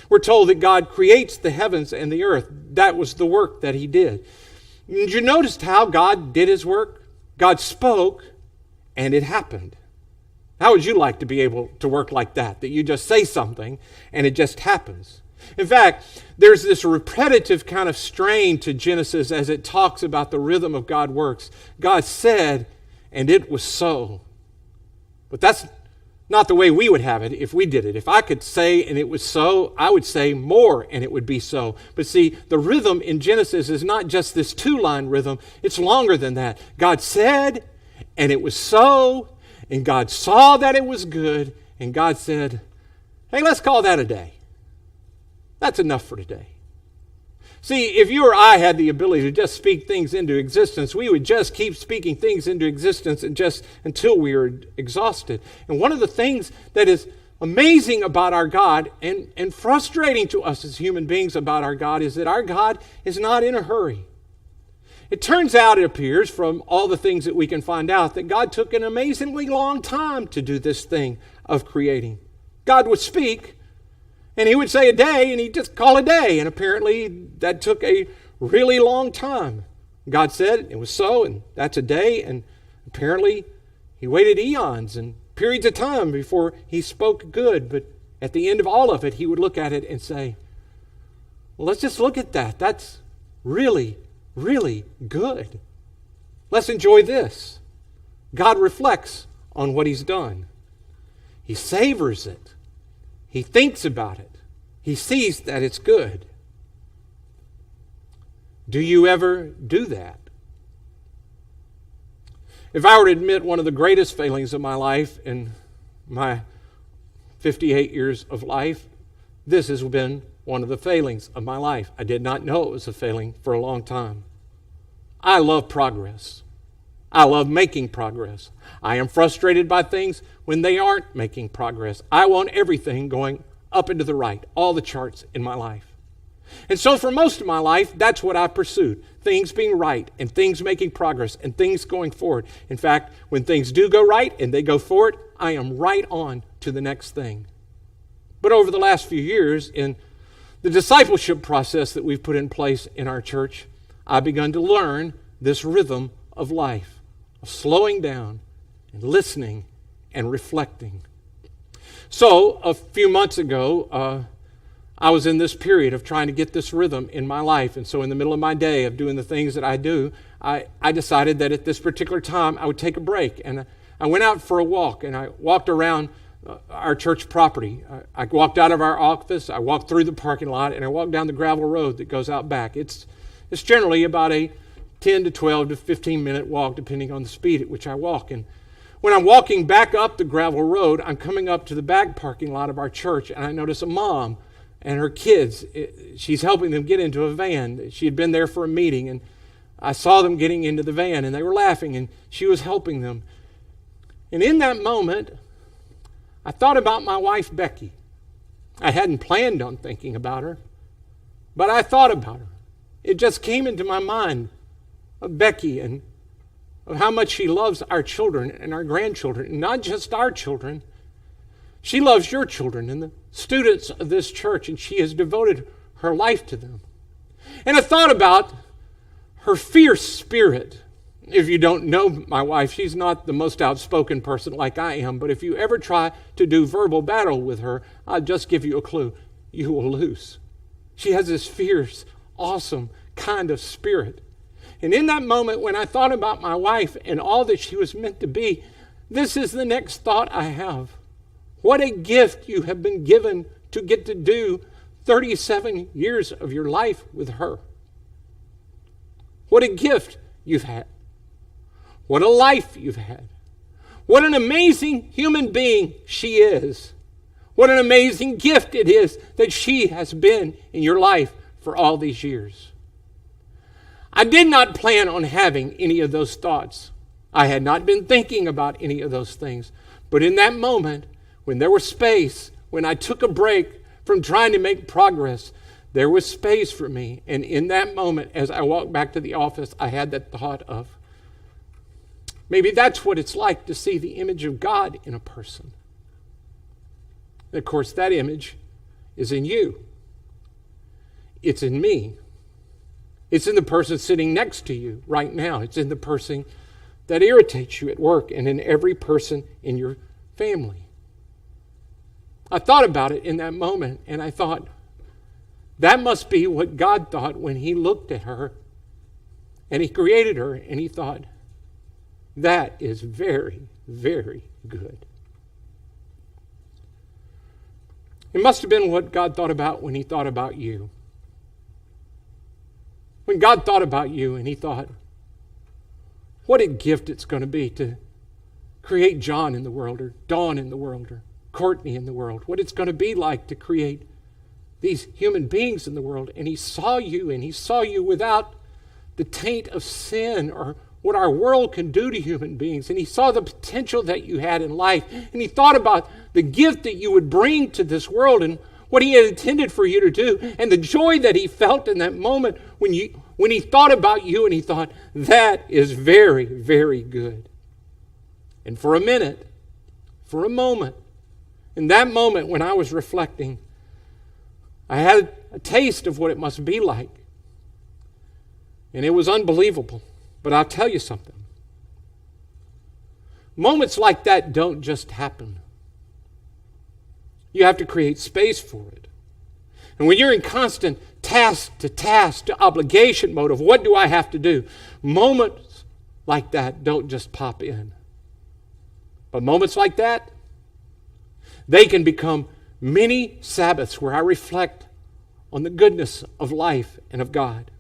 We're told that God creates the heavens and the earth. That was the work that he did. Did you notice how God did his work? God spoke, and it happened. How would you like to be able to work like that? That you just say something, and it just happens. In fact, there's this repetitive kind of strain to Genesis as it talks about the rhythm of God's works. God said, and it was so. But that's not the way we would have it if we did it. If I could say, and it was so, I would say more, and it would be so. But see, the rhythm in Genesis is not just this two-line rhythm. It's longer than that. God said, and it was so, and God saw that it was good, and God said, hey, let's call that a day. That's enough for today. See, if you or I had the ability to just speak things into existence, we would just keep speaking things into existence and just until we are exhausted. And one of the things that is amazing about our God and frustrating to us as human beings about our God is that our God is not in a hurry. It turns out, it appears, from all the things that we can find out, that God took an amazingly long time to do this thing of creating. God would speak, and he would say a day, and he'd just call a day. And apparently that took a really long time. God said it was so, and that's a day. And apparently he waited eons and periods of time before he spoke good. But at the end of all of it, he would look at it and say, well, let's just look at that. That's really, really good. Let's enjoy this. God reflects on what he's done. He savors it. He thinks about it. He sees that it's good. Do you ever do that? If I were to admit one of the greatest failings of my life in my 58 years of life, this has been one of the failings of my life. I did not know it was a failing for a long time. I love progress. I love making progress. I am frustrated by things when they aren't making progress. I want everything going up and to the right, all the charts in my life. And so for most of my life, that's what I pursued. Things being right and things making progress and things going forward. In fact, when things do go right and they go forward, I am right on to the next thing. But over the last few years, in the discipleship process that we've put in place in our church, I've begun to learn this rhythm of life. Slowing down and listening and reflecting. So a few months ago, I was in this period of trying to get this rhythm in my life. And so in the middle of my day of doing the things that I do, I decided that at this particular time I would take a break. And I went out for a walk, and I walked around our church property. I walked out of our office, I walked through the parking lot, and I walked down the gravel road that goes out back. It's generally about a 10 to 12 to 15 minute walk, depending on the speed at which I walk. And when I'm walking back up the gravel road, I'm coming up to the back parking lot of our church, and I notice a mom and her kids. She's helping them get into a van. She had been there for a meeting, and I saw them getting into the van, and they were laughing, and she was helping them. And in that moment, I thought about my wife, Becky. I hadn't planned on thinking about her, but I thought about her. It just came into my mind of Becky and of how much she loves our children and our grandchildren, and not just our children. She loves your children and the students of this church, and she has devoted her life to them. And I thought about her fierce spirit. If you don't know my wife, she's not the most outspoken person like I am, but if you ever try to do verbal battle with her, I'll just give you a clue. You will lose. She has this fierce, awesome kind of spirit. And in that moment, when I thought about my wife and all that she was meant to be, this is the next thought I have. What a gift you have been given to get to do 37 years of your life with her. What a gift you've had. What a life you've had. What an amazing human being she is. What an amazing gift it is that she has been in your life for all these years. I did not plan on having any of those thoughts. I had not been thinking about any of those things. But in that moment, when there was space, when I took a break from trying to make progress, there was space for me. And in that moment, as I walked back to the office, I had that thought of, maybe that's what it's like to see the image of God in a person. And of course, that image is in you. it's in me. It's in the person sitting next to you right now. It's in the person that irritates you at work and in every person in your family. I thought about it in that moment, and I thought, that must be what God thought when He looked at her and He created her, and He thought, that is very, very good. It must have been what God thought about when He thought about you. When God thought about you and He thought, what a gift it's going to be to create John in the world, or Dawn in the world, or Courtney in the world. What it's going to be like to create these human beings in the world. And He saw you, and He saw you without the taint of sin or what our world can do to human beings. And He saw the potential that you had in life. And He thought about the gift that you would bring to this world and what He had intended for you to do, and the joy that He felt in that moment when He thought about you, and He thought, that is very, very good. And for a minute, for a moment, in that moment when I was reflecting, I had a taste of what it must be like. And it was unbelievable. But I'll tell you something. Moments like that don't just happen. You have to create space for it. And when you're in constant task to obligation mode of what do I have to do, moments like that don't just pop in. But moments like that, they can become many Sabbaths where I reflect on the goodness of life and of God.